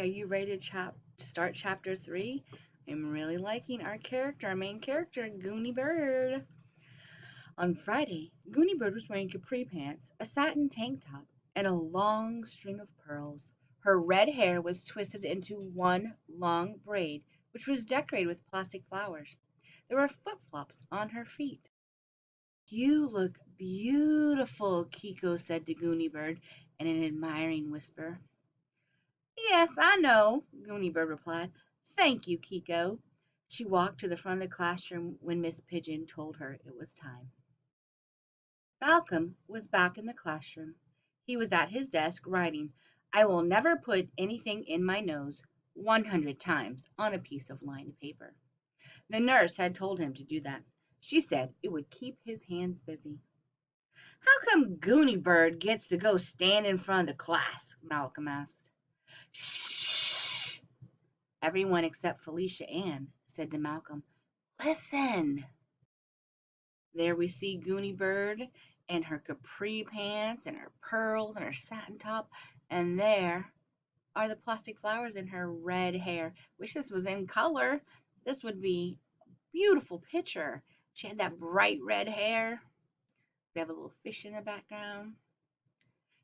are you ready to start chapter 3? I'm really liking our main character, Goony Bird. On Friday, Goony Bird was wearing capri pants, a satin tank top, and a long string of pearls. Her red hair was twisted into one long braid, which was decorated with plastic flowers. There were flip-flops on her feet. You look beautiful, Kiko said to Goony Bird in an admiring whisper. Yes, I know, Goony Bird replied. Thank you, Kiko. She walked to the front of the classroom when Miss Pigeon told her it was time. Malcolm was back in the classroom. He was at his desk writing, I will never put anything in my nose 100 times on a piece of lined paper. The nurse had told him to do that. She said it would keep his hands busy. How come Goony Bird gets to go stand in front of the class? Malcolm asked. Shh! Everyone except Felicia Ann said to Malcolm, Listen! There we see Goony Bird and her capri pants and her pearls and her satin top, and there are the plastic flowers in her red hair. Wish this was in color. This would be a beautiful picture. She had that bright red hair. We have a little fish in the background.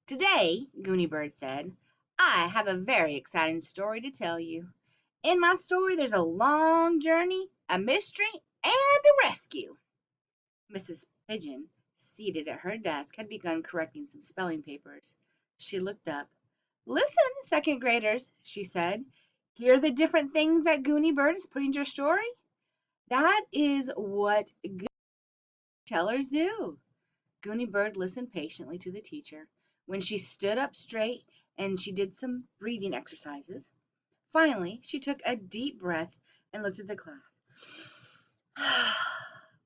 Today, Goony Bird said, I have a very exciting story to tell you. In my story, there's a long journey, a mystery, and a rescue. Mrs. Pigeon, seated at her desk, had begun correcting some spelling papers. She looked up. Listen, second graders, she said. Hear the different things that Goony Bird is putting into your story? That is what good tellers do. Goony Bird listened patiently to the teacher. When she stood up straight and she did some breathing exercises, finally she took a deep breath and looked at the class.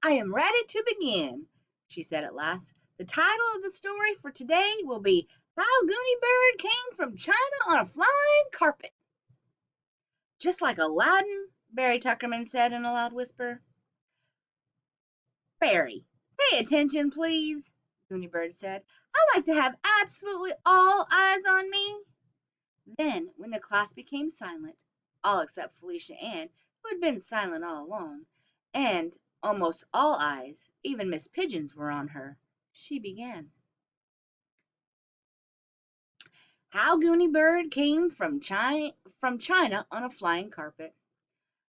I am ready to begin, she said at last. The title of the story for today will be How Goony Bird Came from China on a Flying Carpet. Just like Aladdin, Barry Tuckerman said in a loud whisper. Barry, pay attention, please, Goony Bird said. I like to have absolutely all eyes on me. Then, when the class became silent, all except Felicia Ann, who had been silent all along, and almost all eyes, even Miss Pigeon's, were on her, she began. How Goony Bird Came from China on a Flying Carpet.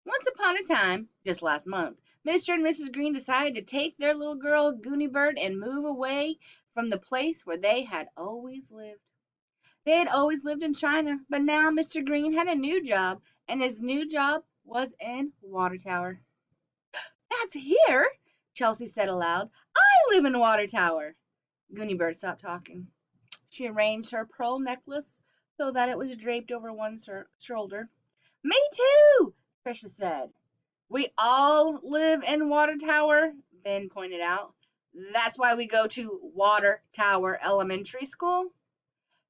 Once upon a time, just last month, Mr. and Mrs. Green decided to take their little girl, Goony Bird, and move away from the place where they had always lived. They had always lived in China, but now Mr. Green had a new job, and his new job was in Water Tower. That's here, Chelsea said aloud. I live in Water Tower. Goony Bird stopped talking. She arranged her pearl necklace so that it was draped over one shoulder. Me too, Tricia said. We all live in Water Tower, Ben pointed out. That's why we go to Water Tower Elementary School.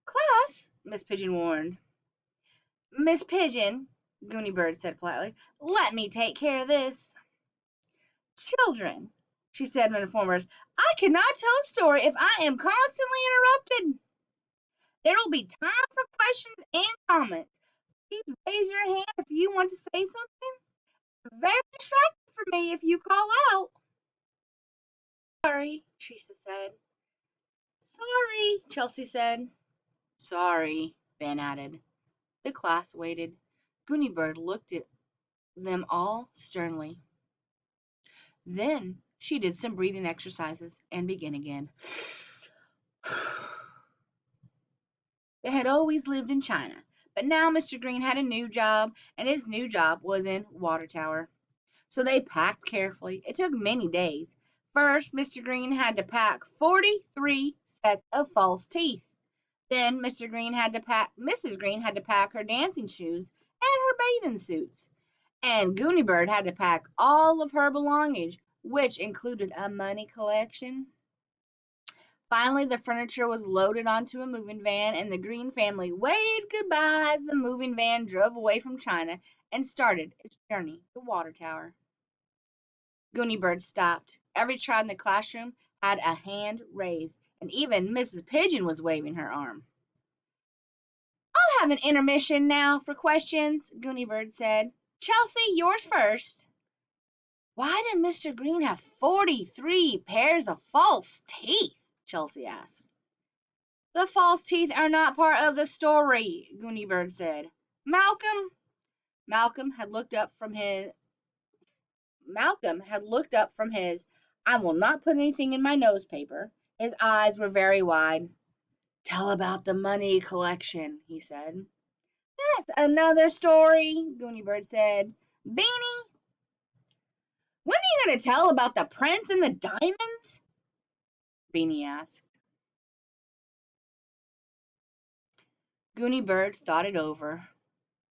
Class, Miss Pigeon warned. Miss Pigeon, Goony Bird said politely, let me take care of this. Children, she said in informers, I cannot tell a story if I am constantly interrupted. There will be time for questions and comments. Please raise your hand if you want to say something. Very distracting for me if you call out. Sorry, Teresa said. Sorry, Chelsea said. Sorry, Ben added. The class waited. Goony Bird looked at them all sternly. Then she did some breathing exercises and began again. They had always lived in China, but now Mr. Green had a new job, and his new job was in Water Tower. So they packed carefully. It took many days. First, Mr. Green had to pack 43 sets of false teeth. Then Mrs. Green had to pack her dancing shoes and her bathing suits. And Goony Bird had to pack all of her belongings, which included a money collection. Finally, the furniture was loaded onto a moving van, and the Green family waved goodbye as the moving van drove away from China and started its journey to Water Tower. Goony Bird stopped. Every child in the classroom had a hand raised, and even Mrs. Pigeon was waving her arm. I'll have an intermission now for questions, Goony Bird said. Chelsea, yours first. Why did Mr. Green have 43 pairs of false teeth? Chelsea asked. The false teeth are not part of the story, Goony Bird said. Malcolm had looked up from his I will not put anything in my nose paper. His eyes were very wide. Tell about the money collection, he said. That's another story, Goony Bird said. Beanie, when are you going to tell about the prince and the diamonds? Beanie asked. Goony Bird thought it over.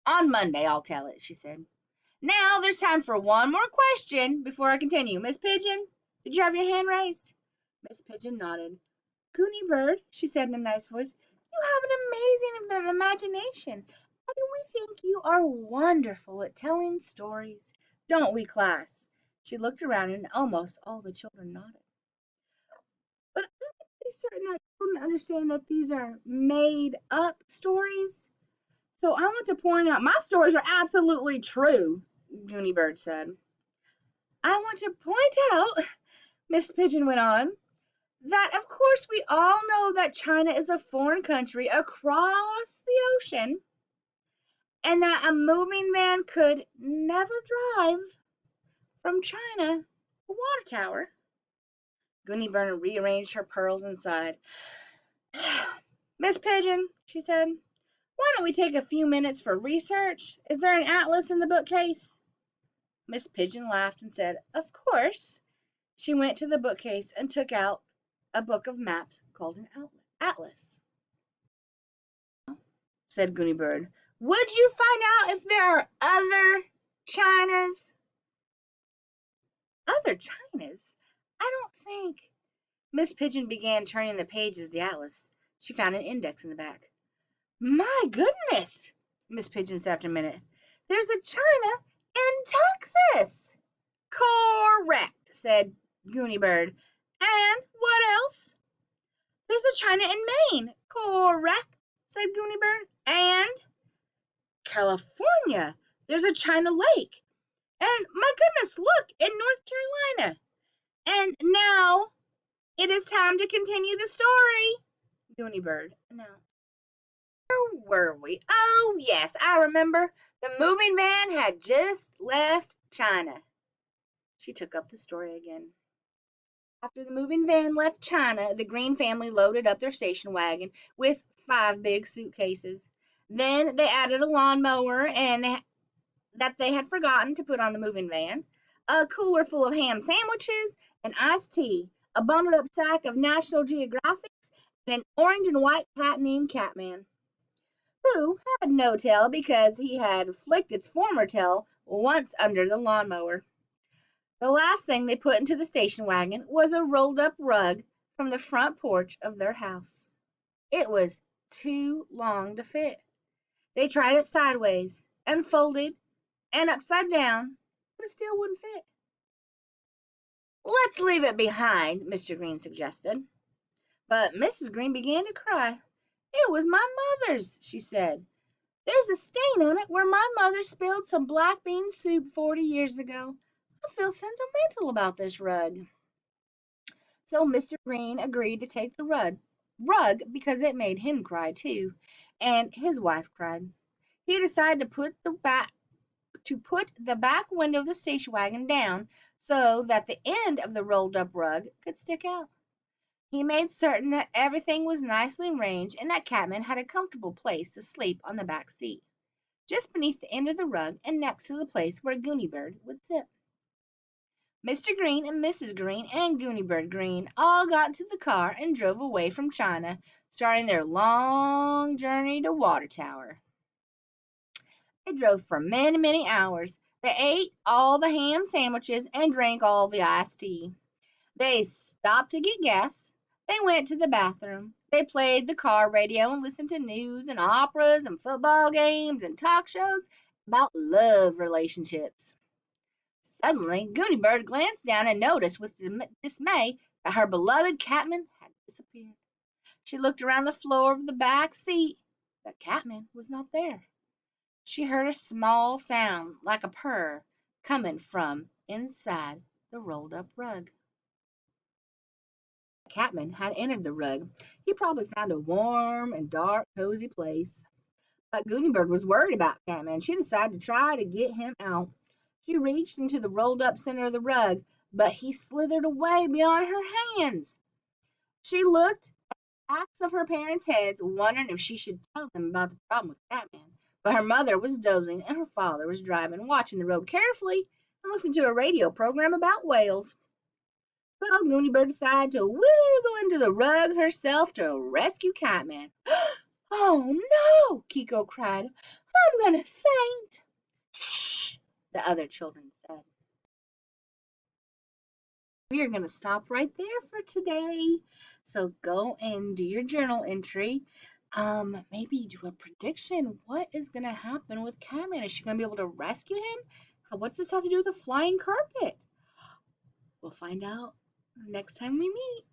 On Monday, I'll tell it, she said. Now there's time for one more question before I continue. Miss Pigeon, did you have your hand raised? Miss Pigeon nodded. Goony Bird, she said in a nice voice, you have an amazing imagination, and we think you are wonderful at telling stories. Don't we, class? She looked around and almost all the children nodded. But I'm pretty certain that children understand that these are made up stories. So I want to point out my stories are absolutely true, Goony Bird said. I want to point out, Miss Pigeon went on, that of course we all know that China is a foreign country across the ocean, and that a moving van could never drive from China to a water tower. Goony Bird rearranged her pearls and sighed. Miss Pigeon, she said, why don't we take a few minutes for research? Is there an atlas in the bookcase? Miss Pigeon laughed and said, of course. She went to the bookcase and took out a book of maps called an atlas. Said Goony Bird, would you find out if there are other Chinas? Other Chinas? I don't think. Miss Pigeon began turning the pages of the atlas. She found an index in the back. My goodness, Miss Pigeon said after a minute. There's a China in Texas. Correct, said Goony Bird. And what else? There's a China in Maine. Correct, said Goony Bird. And California. There's a China Lake. And my goodness, look, in North Carolina. And now it is time to continue the story, Goony Bird announced. Where were we? Oh, yes, I remember. The moving van had just left China. She took up the story again. After the moving van left China, the Green family loaded up their station wagon with 5 big suitcases. Then they added a lawnmower that they had forgotten to put on the moving van, a cooler full of ham sandwiches, and iced tea, a bundled up sack of National Geographics, and an orange and white cat named Catman, who had no tail because he had flicked its former tail once under the lawnmower. The last thing they put into the station wagon was a rolled up rug from the front porch of their house. It was too long to fit. They tried it sideways and folded and upside down, but it still wouldn't fit. Let's leave it behind, Mr. Green suggested. But Mrs. Green began to cry. It was my mother's, she said. There's a stain on it where my mother spilled some black bean soup 40 years ago. I feel sentimental about this rug. So Mr. Green agreed to take the rug because it made him cry too, and his wife cried. He decided to put the back window of the station wagon down so that the end of the rolled up rug could stick out. He made certain that everything was nicely arranged and that Catman had a comfortable place to sleep on the back seat, just beneath the end of the rug and next to the place where Goony Bird would sit. Mr. Green and Mrs. Green and Goony Bird Green all got into the car and drove away from China, starting their long journey to Water Tower. They drove for many, many hours. They ate all the ham sandwiches and drank all the iced tea. They stopped to get gas. They went to the bathroom. They played the car radio and listened to news and operas and football games and talk shows about love relationships. Suddenly, Goony Bird glanced down and noticed with dismay that her beloved Catman had disappeared. She looked around the floor of the back seat, But Catman was not there. She heard a small sound like a purr coming from inside the rolled up rug. Catman had entered the rug. He probably found a warm and dark, cozy place. But Goony Bird was worried about Catman. She decided to try to get him out. She reached into the rolled up center of the rug, but he slithered away beyond her hands. She looked at the backs of her parents' heads, wondering if she should tell them about the problem with Catman. But her mother was dozing and her father was driving, watching the road carefully and listening to a radio program about whales. So Goony Bird decided to wiggle into the rug herself to rescue Catman. Oh no! Kiko cried. I'm gonna faint. Shh, the other children said. We are gonna stop right there for today. So go and do your journal entry. Maybe do a prediction. What is gonna happen with Catman? Is she gonna be able to rescue him? What's this have to do with a flying carpet? We'll find out next time we meet.